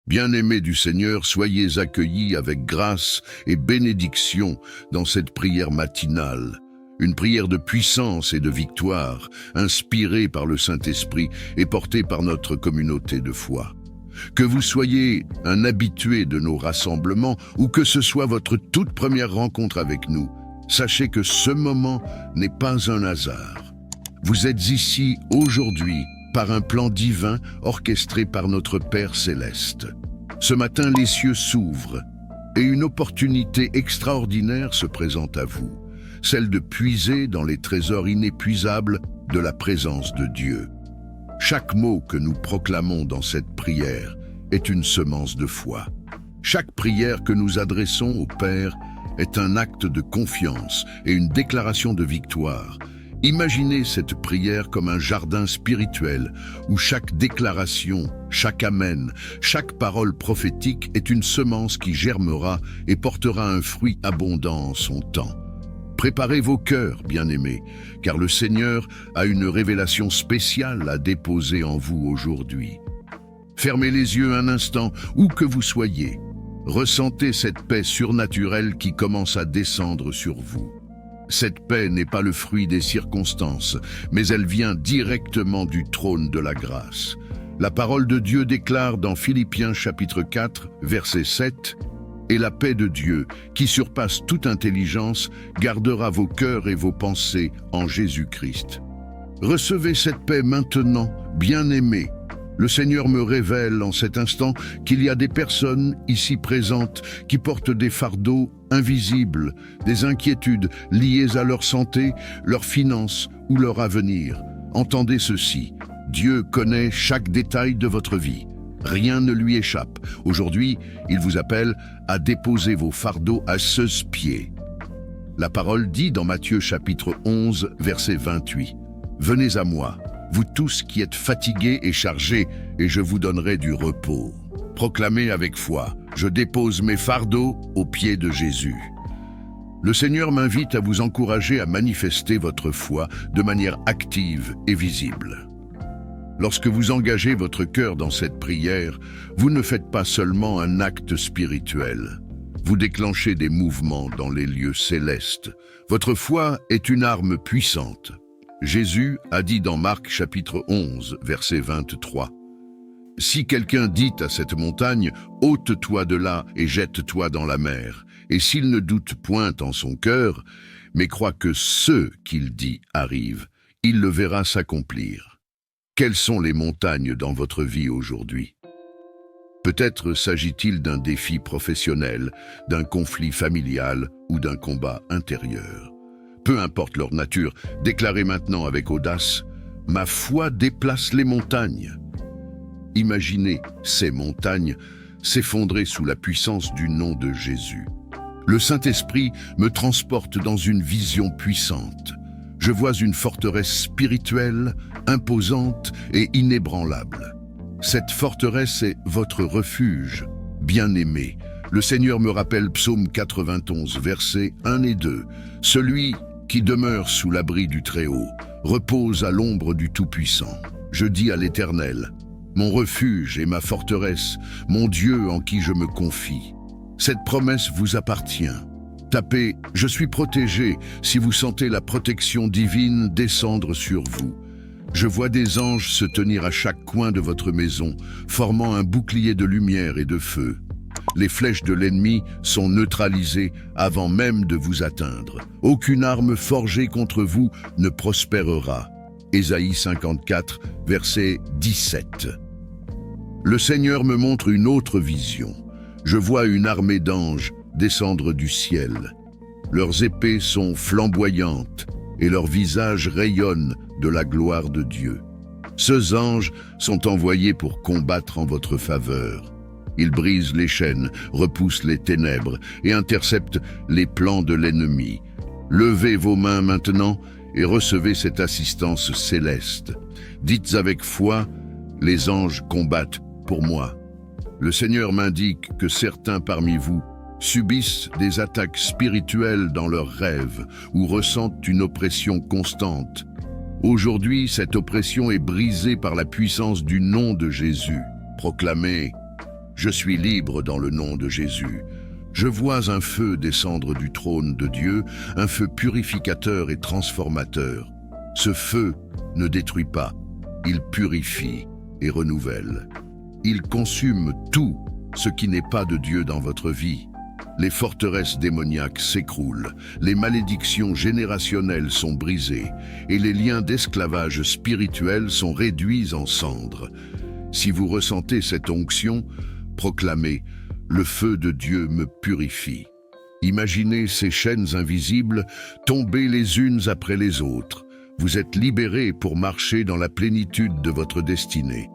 Bien-aimés du Seigneur, soyez accueillis avec grâce et bénédiction dans cette prière matinale. Une prière de puissance et de victoire, inspirée par le Saint-Esprit et portée par notre communauté de foi. Que vous soyez un habitué de nos rassemblements ou que ce soit votre toute première rencontre avec nous, sachez que ce moment n'est pas un hasard. Vous êtes ici aujourd'hui par un plan divin orchestré par notre Père Céleste. Ce matin, les cieux s'ouvrent et une opportunité extraordinaire se présente à vous, celle de puiser dans les trésors inépuisables de la présence de Dieu. Chaque mot que nous proclamons dans cette prière est une semence de foi. Chaque prière que nous adressons au Père est un acte de confiance et une déclaration de victoire. Imaginez cette prière comme un jardin spirituel où chaque déclaration, chaque amen, chaque parole prophétique est une semence qui germera et portera un fruit abondant en son temps. Préparez vos cœurs, bien-aimés, car le Seigneur a une révélation spéciale à déposer en vous aujourd'hui. Fermez les yeux un instant, où que vous soyez. Ressentez cette paix surnaturelle qui commence à descendre sur vous. Cette paix n'est pas le fruit des circonstances, mais elle vient directement du trône de la grâce. La parole de Dieu déclare dans Philippiens chapitre 4, verset 7, « Et la paix de Dieu, qui surpasse toute intelligence, gardera vos cœurs et vos pensées en Jésus-Christ. » Recevez cette paix maintenant, bien-aimés. Le Seigneur me révèle en cet instant qu'il y a des personnes ici présentes qui portent des fardeaux invisibles, des inquiétudes liées à leur santé, leurs finances ou leur avenir. Entendez ceci, Dieu connaît chaque détail de votre vie. Rien ne lui échappe. Aujourd'hui, il vous appelle à déposer vos fardeaux à ses pieds. La parole dit dans Matthieu chapitre 11, verset 28, « Venez à moi, vous tous qui êtes fatigués et chargés, et je vous donnerai du repos. » Proclamez avec foi, « Je dépose mes fardeaux aux pieds de Jésus. » Le Seigneur m'invite à vous encourager à manifester votre foi de manière active et visible. Lorsque vous engagez votre cœur dans cette prière, vous ne faites pas seulement un acte spirituel. Vous déclenchez des mouvements dans les lieux célestes. Votre foi est une arme puissante. Jésus a dit dans Marc chapitre 11, verset 23, « Si quelqu'un dit à cette montagne, « Ôte-toi de là et jette-toi dans la mer », et s'il ne doute point en son cœur, mais croit que ce qu'il dit arrive, il le verra s'accomplir. » Quelles sont les montagnes dans votre vie aujourd'hui? Peut-être s'agit-il d'un défi professionnel, d'un conflit familial ou d'un combat intérieur. Peu importe leur nature, déclarez maintenant avec audace « Ma foi déplace les montagnes ». Imaginez ces montagnes s'effondrer sous la puissance du nom de Jésus. Le Saint-Esprit me transporte dans une vision puissante. Je vois une forteresse spirituelle, imposante et inébranlable. Cette forteresse est votre refuge, bien-aimé. Le Seigneur me rappelle Psaume 91, versets 1 et 2. « Celui qui demeure sous l'abri du Très-Haut repose à l'ombre du Tout-Puissant. Je dis à l'Éternel, mon refuge et ma forteresse, mon Dieu en qui je me confie. » Cette promesse vous appartient. Tapez « Je suis protégé » si vous sentez la protection divine descendre sur vous. Je vois des anges se tenir à chaque coin de votre maison, formant un bouclier de lumière et de feu. Les flèches de l'ennemi sont neutralisées avant même de vous atteindre. Aucune arme forgée contre vous ne prospérera. Ésaïe 54, verset 17. Le Seigneur me montre une autre vision. Je vois une armée d'anges descendre du ciel. Leurs épées sont flamboyantes et leurs visages rayonnent de la gloire de Dieu. Ces anges sont envoyés pour combattre en votre faveur. Ils brisent les chaînes, repoussent les ténèbres et interceptent les plans de l'ennemi. Levez vos mains maintenant et recevez cette assistance céleste. Dites avec foi, « Les anges combattent pour moi. » Le Seigneur m'indique que certains parmi vous subissent des attaques spirituelles dans leurs rêves ou ressentent une oppression constante. Aujourd'hui, cette oppression est brisée par la puissance du nom de Jésus. Proclamez Je suis libre dans le nom de Jésus. Je vois un feu descendre du trône de Dieu, un feu purificateur et transformateur. Ce feu ne détruit pas, il purifie et renouvelle. Il consume tout ce qui n'est pas de Dieu dans votre vie. Les forteresses démoniaques s'écroulent, les malédictions générationnelles sont brisées et les liens d'esclavage spirituel sont réduits en cendres. Si vous ressentez cette onction, proclamez « Le feu de Dieu me purifie ». Imaginez ces chaînes invisibles tomber les unes après les autres. Vous êtes libérés pour marcher dans la plénitude de votre destinée.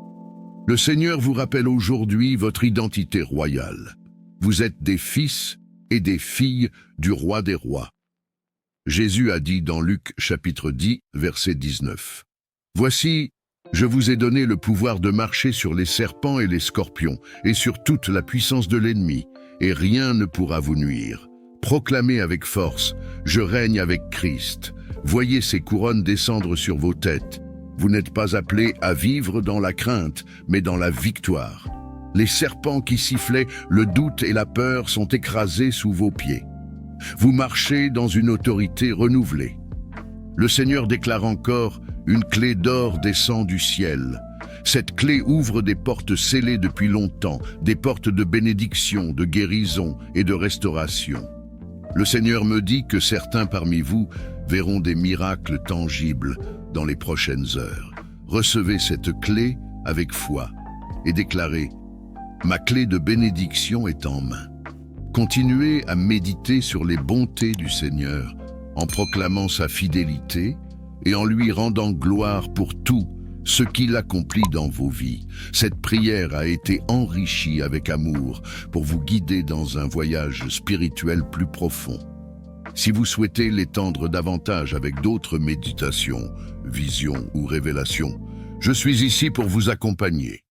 Le Seigneur vous rappelle aujourd'hui votre identité royale. Vous êtes des fils et des filles du roi des rois. Jésus a dit dans Luc chapitre 10, verset 19. « Voici, je vous ai donné le pouvoir de marcher sur les serpents et les scorpions, et sur toute la puissance de l'ennemi, et rien ne pourra vous nuire. Proclamez avec force, je règne avec Christ. Voyez ces couronnes descendre sur vos têtes. Vous n'êtes pas appelés à vivre dans la crainte, mais dans la victoire. Les serpents qui sifflaient, le doute et la peur sont écrasés sous vos pieds. Vous marchez dans une autorité renouvelée. Le Seigneur déclare encore, une clé d'or descend du ciel. Cette clé ouvre des portes scellées depuis longtemps, des portes de bénédiction, de guérison et de restauration. Le Seigneur me dit que certains parmi vous verront des miracles tangibles dans les prochaines heures. Recevez cette clé avec foi et déclarez « Ma clé de bénédiction est en main ». Continuez à méditer sur les bontés du Seigneur en proclamant sa fidélité et en lui rendant gloire pour tout ce qu'il accomplit dans vos vies. Cette prière a été enrichie avec amour pour vous guider dans un voyage spirituel plus profond. Si vous souhaitez l'étendre davantage avec d'autres méditations, visions ou révélations, je suis ici pour vous accompagner.